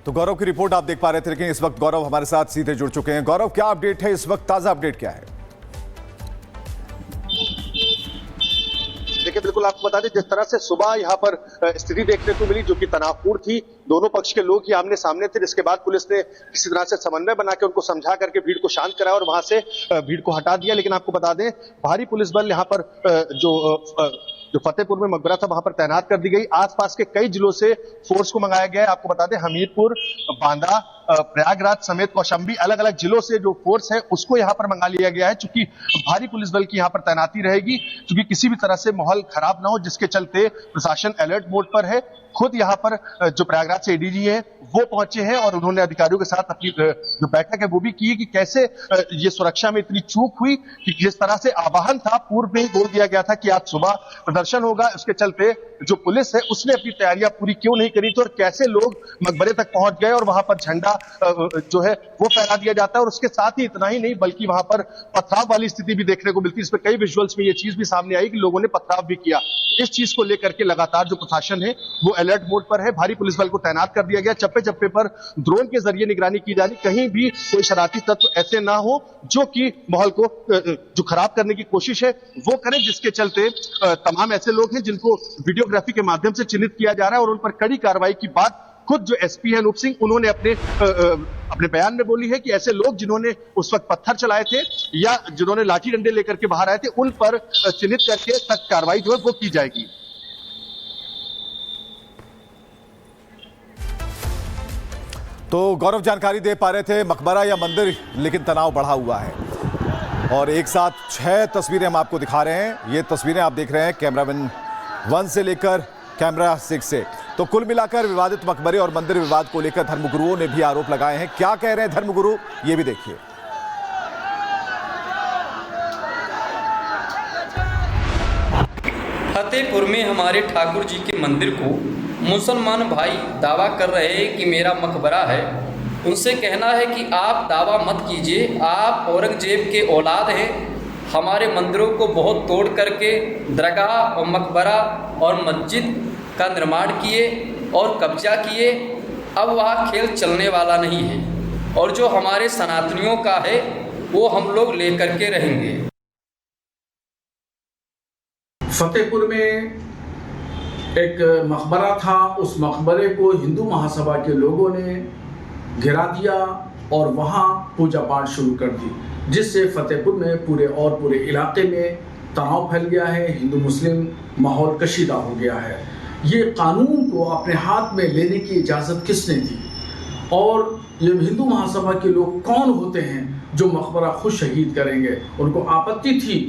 तो गौरव की रिपोर्ट आप देख पा रहे थे, लेकिन इस वक्त गौरव हमारे साथ सीधे जुड़ चुके हैं। गौरव, क्या अपडेट है इस वक्त, ताजा अपडेट क्या है? देखिए, बिल्कुल आपको बता दें, जिस तरह से सुबह यहाँ पर स्थिति देखने को मिली जो कि तनावपूर्ण थी, दोनों पक्ष के लोग ही आमने सामने थे, जिसके बाद पुलिस ने किसी तरह से समन्वय बना के उनको समझा करके भीड़ को शांत कराया और वहां से भीड़ को हटा दिया। लेकिन आपको बता दें, भारी पुलिस बल यहाँ पर जो फतेहपुर में मकबरा था वहां पर तैनात कर दी गई। आसपास के कई जिलों से फोर्स को मंगाया गया है। आपको बता दें, हमीरपुर, बांदा, प्रयागराज समेत कौशाम्बी, अलग अलग जिलों से जो फोर्स है उसको यहाँ पर मंगा लिया गया है, चूंकि भारी पुलिस बल की यहाँ पर तैनाती रहेगी, क्योंकि किसी भी तरह से माहौल खराब ना हो, जिसके चलते प्रशासन अलर्ट मोड पर है। खुद यहाँ पर जो प्रयागराज से एडीजी है वो पहुंचे हैं और उन्होंने अधिकारियों के साथ अपनी जो बैठक है वो भी की है कि कैसे ये सुरक्षा में इतनी चूक हुई कि जिस तरह से आवाहन था, पूर्व में ही बोल दिया गया था कि आज सुबह प्रदर्शन होगा, उसके चलते जो पुलिस है उसने अपनी तैयारियां पूरी क्यों नहीं करी थी और कैसे लोग मकबरे तक पहुंच गए और वहां पर झंडा जो है वो फहरा दिया जाता है। और उसके साथ ही इतना ही नहीं, बल्कि वहां पर पथराव वाली स्थिति भी देखने को मिलती है। इसमें कई विजुअल्स में ये चीज भी सामने आई कि लोगों ने पथराव भी किया। इस चीज को लेकर के लगातार जो प्रशासन है वो अलर्ट मोड पर है। भारी पुलिस बल को तैनात कर दिया गया। चप्पे चप्पे पर ड्रोन के जरिए निगरानी की जा रही, कहीं भी कोई शरारती तत्व ऐसे ना हो जो कि माहौल को जो खराब करने की कोशिश है वो करें, जिसके चलते तमाम ऐसे लोग हैं जिनको वीडियोग्राफी के माध्यम से चिन्हित किया जा रहा है और उन पर कड़ी कार्रवाई की बात खुद जो एसपी है अनूप सिंह, उन्होंने अपने बयान में बोली है कि ऐसे लोग जिन्होंने उस वक्त पत्थर चलाए थे या जिन्होंने लाठी डंडे लेकर के बाहर आए थे, उन पर चिन्हित करके सख्त कार्रवाई जो है वो की जाएगी। तो गौरव जानकारी दे पा रहे थे, मकबरा या मंदिर, लेकिन तनाव बढ़ा हुआ है और एक साथ 6 तस्वीरें हम आपको दिखा रहे हैं। ये तस्वीरें आप देख रहे हैं कैमरामैन 1 से लेकर कैमरा 6 से। तो कुल मिलाकर विवादित मकबरे और मंदिर विवाद को लेकर धर्मगुरुओं ने भी आरोप लगाए हैं। क्या कह रहे हैं धर्मगुरु, ये भी देखिए। फतेहपुर में हमारे ठाकुर जी के मंदिर को मुसलमान भाई दावा कर रहे हैं कि मेरा मकबरा है। उनसे कहना है कि आप दावा मत कीजिए, आप औरंगजेब के औलाद हैं। हमारे मंदिरों को बहुत तोड़ करके दरगाह और मकबरा और मस्जिद का निर्माण किए और कब्जा किए। अब वह खेल चलने वाला नहीं है और जो हमारे सनातनियों का है वो हम लोग लेकर के रहेंगे। फतेहपुर में एक मकबरा था, उस मकबरे को हिंदू महासभा के लोगों ने गिरा दिया और वहाँ पूजा पाठ शुरू कर दी, जिससे फतेहपुर में पूरे इलाके में तनाव फैल गया है। हिंदू मुस्लिम माहौल कशीदा हो गया है। ये कानून को अपने हाथ में लेने की इजाज़त किसने दी और ये हिंदू महासभा के लोग कौन होते हैं जो मकबरा खुद शहीद करेंगे? उनको आपत्ति थी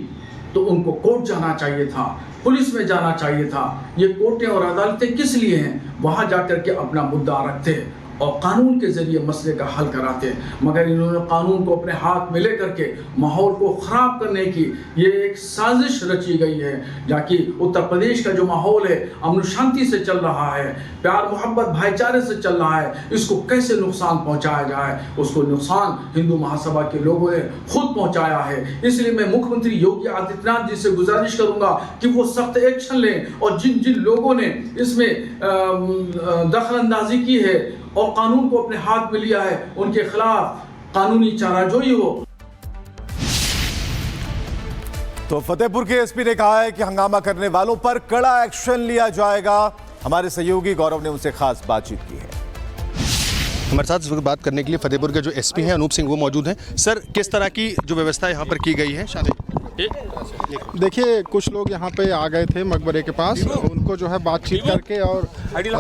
तो उनको कोर्ट जाना चाहिए था, पुलिस में जाना चाहिए था। ये कोर्टें और अदालतें किस लिए हैं? वहाँ जाकर के अपना मुद्दा रखते हैं और कानून के जरिए मसले का हल कराते हैं, मगर इन्होंने कानून को अपने हाथ में लेकर के माहौल को ख़राब करने की ये एक साजिश रची गई है। जाकि उत्तर प्रदेश का जो माहौल है अमन शांति से चल रहा है, प्यार मोहब्बत भाईचारे से चल रहा है, इसको कैसे नुकसान पहुंचाया जाए, उसको नुकसान हिंदू महासभा के लोगों ने खुद पहुंचाया है। इसलिए मैं मुख्यमंत्री योगी आदित्यनाथ जी से गुजारिश करूंगा कि वो सख्त एक्शन लें और जिन जिन लोगों ने इसमें दखल अंदाजी की है और कानून को अपने हाथ में लिया है, उनके खिलाफ कानूनी चाराजोई हो। तो फतेहपुर के एसपी ने कहा है कि हंगामा करने वालों पर कड़ा एक्शन लिया जाएगा। हमारे सहयोगी गौरव ने उनसे खास बातचीत की है। हमारे साथ इस वक्त बात करने के लिए फतेहपुर के जो एसपी हैं अनूप सिंह वो मौजूद हैं। सर, किस तरह की जो व्यवस्था यहाँ पर की गई है? देखिए, कुछ लोग यहाँ पे आ गए थे मकबरे के पास, उनको जो है बातचीत करके और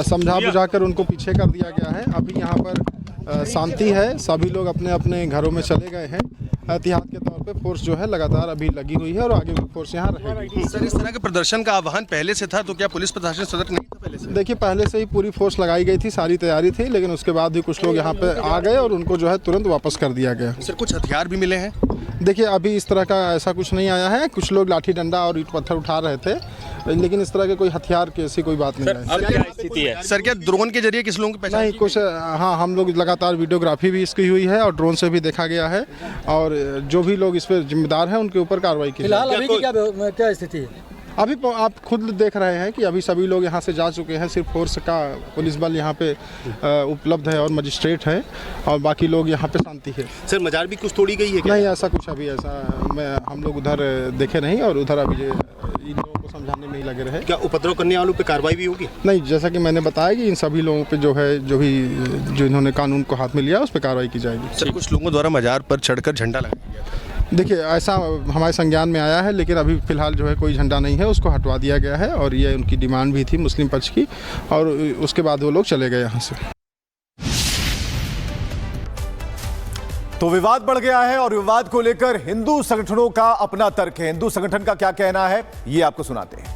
समझा बुझाकर उनको पीछे कर दिया गया है। अभी यहाँ पर शांति है, सभी लोग अपने अपने घरों में चले गए हैं। एहतियात के तौर पे फोर्स जो है लगातार अभी लगी हुई है और आगे भी फोर्स यहाँ रहेगी। सर, इस तरह के प्रदर्शन का आह्वान पहले से था, तो क्या पुलिस प्रशासन सतर्क नहीं था पहले से? देखिए, पहले से ही पूरी फोर्स लगाई गई थी, सारी तैयारी थी, लेकिन उसके बाद भी कुछ लोग यहाँ पे आ गए और उनको जो है तुरंत वापस कर दिया गया। सर, कुछ हथियार भी मिले हैं? देखिए, अभी इस तरह का ऐसा कुछ नहीं आया है। कुछ लोग लाठी डंडा और ईंट पत्थर उठा रहे थे, लेकिन इस तरह के कोई हथियार की ऐसी कोई बात नहीं है। अब क्या स्थिति है? सर, क्या ड्रोन के जरिए किस लोगों की पहचान? नहीं, कुछ हाँ, हम लोग लगातार वीडियोग्राफी भी इसकी हुई है और ड्रोन से भी देखा गया है और जो भी लोग इस पर जिम्मेदार हैं उनके ऊपर कार्रवाई की। फिलहाल अभी की क्या स्थिति है? अभी आप खुद देख रहे हैं कि अभी सभी लोग यहाँ से जा चुके हैं, सिर्फ फोर्स का पुलिस बल यहाँ पे उपलब्ध है और मजिस्ट्रेट है और बाकी लोग यहाँ पे शांति है। सर मजार भी कुछ तोड़ी गई है क्या? नहीं, ऐसा कुछ अभी हम लोग उधर देखे नहीं और उधर अभी इन लोगों को समझाने में ही लगे रहे। क्या उपद्रव करने वालों पे कार्रवाई भी होगी? नहीं, जैसा कि मैंने बताया कि इन सभी लोगों पे जो इन्होंने कानून को हाथ में लिया उस पर कार्रवाई की जाएगी। सर कुछ लोगों द्वारा मजार पर चढ़कर झंडा लगाया गया था। देखिए, ऐसा हमारे संज्ञान में आया है, लेकिन अभी फ़िलहाल जो है कोई झंडा नहीं है, उसको हटवा दिया गया है और ये उनकी डिमांड भी थी मुस्लिम पक्ष की और उसके बाद वो लोग चले गए यहाँ से। तो विवाद बढ़ गया है और विवाद को लेकर हिंदू संगठनों का अपना तर्क है। हिंदू संगठन का क्या कहना है ये आपको सुनाते हैं।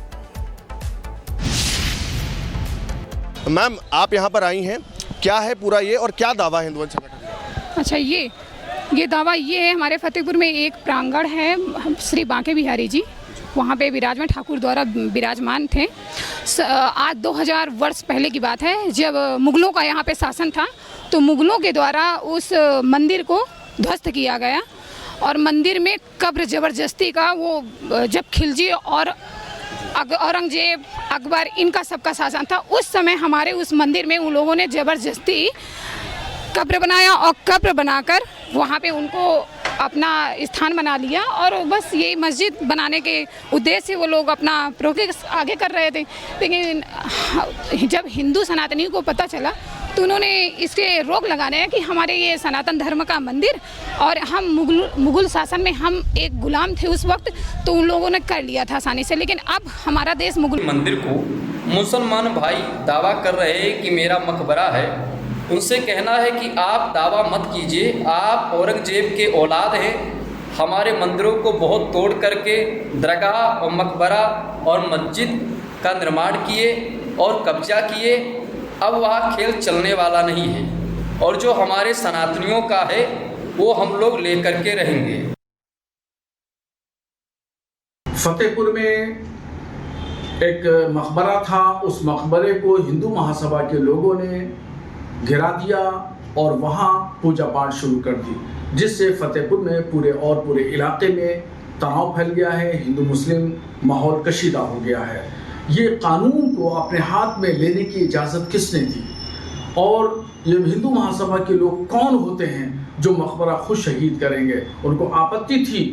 मैम आप यहाँ पर आई हैं, क्या है पूरा ये और क्या दावा है हिंदू संगठन का? अच्छा, ये दावा ये है, हमारे फतेहपुर में एक प्रांगण है श्री बांके बिहारी जी, वहाँ पे विराजमान ठाकुर द्वारा विराजमान थे। आज 2000 वर्ष पहले की बात है, जब मुगलों का यहाँ पे शासन था तो मुगलों के द्वारा उस मंदिर को ध्वस्त किया गया और मंदिर में कब्र ज़बरदस्ती का वो जब खिलजी और औरंगजेब अकबर इनका सबका शासन था, उस समय हमारे उस मंदिर में उन लोगों ने ज़बरदस्ती कब्र बनाया और कब्र बनाकर वहाँ पे उनको अपना स्थान बना लिया और बस यही मस्जिद बनाने के उद्देश्य से वो लोग अपना प्रोग्रेस आगे कर रहे थे। लेकिन जब हिंदू सनातनियों को पता चला तो उन्होंने इसके रोक लगाने कि हमारे ये सनातन धर्म का मंदिर और हम मुगल शासन में हम एक गुलाम थे उस वक्त, तो उन लोगों ने कर लिया था आसानी से। लेकिन अब हमारा देश मुगल मंदिर को मुसलमान भाई दावा कर रहे हैं कि मेरा मकबरा है। उनसे कहना है कि आप दावा मत कीजिए, आप औरंगजेब के औलाद हैं। हमारे मंदिरों को बहुत तोड़ करके दरगाह और मकबरा और मस्जिद का निर्माण किए और कब्जा किए। अब वह खेल चलने वाला नहीं है और जो हमारे सनातनियों का है वो हम लोग लेकर के रहेंगे। फतेहपुर में एक मकबरा था, उस मकबरे को हिंदू महासभा के लोगों ने गिरा दिया और वहाँ पूजा पाठ शुरू कर दी, जिससे फतेहपुर में पूरे इलाके में तनाव फैल गया है। हिंदू मुस्लिम माहौल कशीदा हो गया है। ये कानून को अपने हाथ में लेने की इजाज़त किसने दी और ये हिंदू महासभा के लोग कौन होते हैं जो मकबरा खुद शहीद करेंगे? उनको आपत्ति थी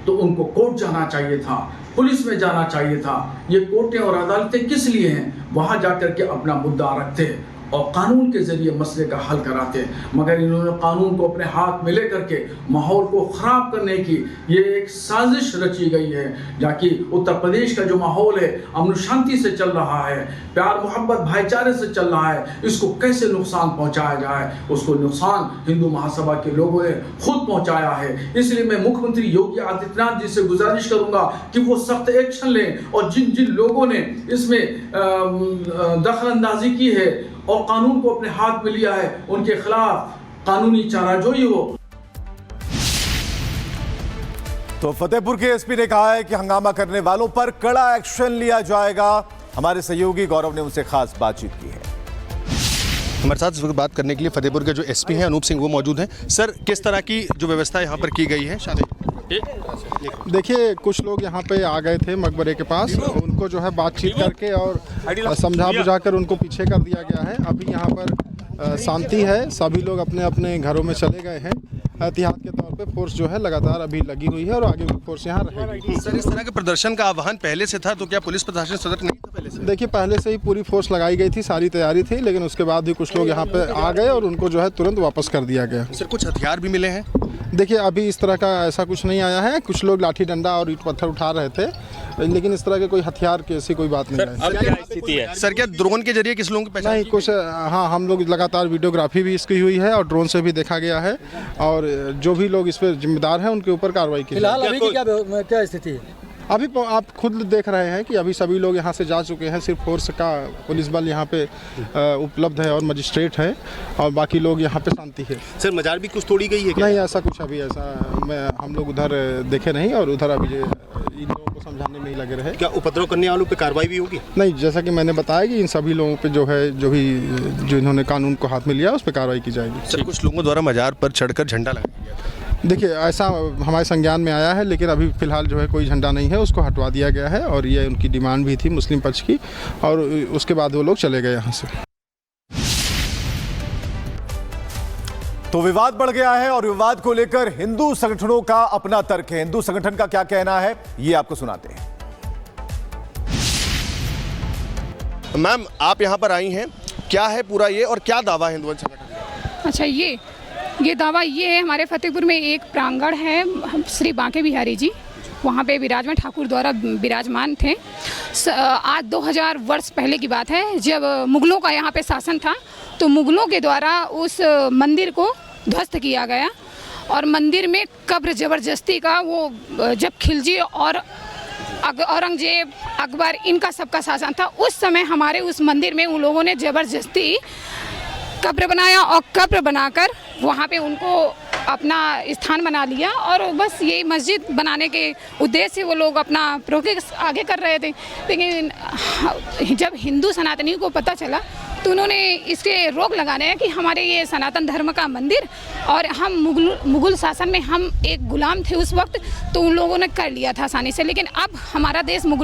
तो उनको कोर्ट जाना चाहिए था, पुलिस में जाना चाहिए था। ये कोर्टें और अदालतें किस लिए हैं? वहाँ जाकर के अपना मुद्दा रखते हैं और कानून के जरिए मसले का हल कराते हैं, मगर इन्होंने कानून को अपने हाथ में लेकर के माहौल को ख़राब करने की ये एक साजिश रची गई है। जाकि उत्तर प्रदेश का जो माहौल है अमन शांति से चल रहा है, प्यार मोहब्बत भाईचारे से चल रहा है, इसको कैसे नुकसान पहुंचाया जाए, उसको नुकसान हिंदू महासभा के लोगों ने खुद पहुंचाया है। इसलिए मैं मुख्यमंत्री योगी आदित्यनाथ जी से गुजारिश करूंगा कि वो सख्त एक्शन लें और जिन जिन लोगों ने इसमें दखल अंदाजी की है और कानून को अपने हाथ में लिया है उनके खिलाफ कानूनी चाराजोई हो। तो फतेहपुर के एसपी ने कहा है कि हंगामा करने वालों पर कड़ा एक्शन लिया जाएगा। हमारे सहयोगी गौरव ने उनसे खास बातचीत की है। हमारे साथ इस वक्त बात करने के लिए फतेहपुर के जो एसपी हैं अनूप सिंह वो मौजूद हैं। सर किस तरह की जो व्यवस्था यहाँ पर की गई है? देखिए, कुछ लोग यहाँ पे आ गए थे मकबरे के पास, उनको जो है बातचीत करके और समझा बुझाकर उनको पीछे कर दिया गया है। अभी यहाँ पर शांति है, सभी लोग अपने अपने घरों में चले गए हैं। एहतियात के तौर पे फोर्स जो है लगातार अभी लगी हुई है और आगे भी फोर्स यहाँ रहेगी। सर इस तरह के प्रदर्शन का आह्वान पहले से था तो क्या पुलिस प्रशासन सतर्क नहीं था पहले से? देखिए, पहले से ही पूरी फोर्स लगाई गई थी, सारी तैयारी थी, लेकिन उसके बाद भी कुछ लोग यहाँ पे आ गए और उनको जो है तुरंत वापस कर दिया गया। सर कुछ हथियार भी मिले हैं? देखिए, अभी इस तरह का ऐसा कुछ नहीं आया है। कुछ लोग लाठी डंडा और ईंट पत्थर उठा रहे थे, लेकिन इस तरह के कोई हथियार की ऐसी कोई बात नहीं है। क्या स्थिति है सर? क्या ड्रोन के जरिए किस लोगों की पहचान? नहीं कुछ, हाँ, हम लोग लगातार वीडियोग्राफी भी इसकी हुई है और ड्रोन से भी देखा गया है और जो भी लोग इस पर जिम्मेदार हैं उनके ऊपर कार्रवाई की। फिलहाल अभी की क्या स्थिति है? अभी आप खुद देख रहे हैं कि अभी सभी लोग यहाँ से जा चुके हैं, सिर्फ फोर्स का पुलिस बल यहाँ पे उपलब्ध है और मजिस्ट्रेट है और बाकी लोग यहाँ पे शांति है। सर मजार भी कुछ तोड़ी गई है क्या? नहीं, ऐसा कुछ अभी हम लोग उधर देखे नहीं और उधर अभी इन लोगों को समझाने में ही लगे रहे। क्या उपद्रव करने वालों पे कार्रवाई भी होगी? नहीं, जैसा कि मैंने बताया कि इन सभी लोगों पे जो इन्होंने कानून को हाथ में लिया उस पर कार्रवाई की जाएगी। सर कुछ लोगों द्वारा मजार पर चढ़कर झंडा लगाया गया था। देखिए, ऐसा हमारे संज्ञान में आया है, लेकिन अभी फ़िलहाल जो है कोई झंडा नहीं है, उसको हटवा दिया गया है और ये उनकी डिमांड भी थी मुस्लिम पक्ष की, और उसके बाद वो लोग चले गए यहाँ से। तो विवाद बढ़ गया है और विवाद को लेकर हिंदू संगठनों का अपना तर्क है। हिंदू संगठन का क्या कहना है, ये आपको सुनाते हैं। मैम, आप यहाँ पर आई हैं, क्या है पूरा ये और क्या दावा है हिंदू संगठन का? अच्छा, ये दावा ये है, हमारे फतेहपुर में एक प्रांगण है, श्री बांके बिहारी जी वहाँ पे विराजमान ठाकुर द्वारा विराजमान थे। आज 2000 वर्ष पहले की बात है, जब मुगलों का यहाँ पे शासन था, तो मुगलों के द्वारा उस मंदिर को ध्वस्त किया गया और मंदिर में कब्र ज़बरदस्ती का वो जब खिलजी और औरंगजेब, अकबर, इनका सबका शासन था, उस समय हमारे उस मंदिर में उन लोगों ने ज़बरदस्ती कब्र बनाया और कब्र बनाकर वहाँ पे उनको अपना स्थान बना लिया और बस यही मस्जिद बनाने के उद्देश्य से वो लोग अपना प्रोग्रेस आगे कर रहे थे। लेकिन जब हिंदू सनातनियों को पता चला तो उन्होंने इसके रोक लगाने कि हमारे ये सनातन धर्म का मंदिर और हम मुगल शासन में हम एक गुलाम थे उस वक्त, तो उन लोगों ने कर लिया था आसानी से। लेकिन अब हमारा देश मुगल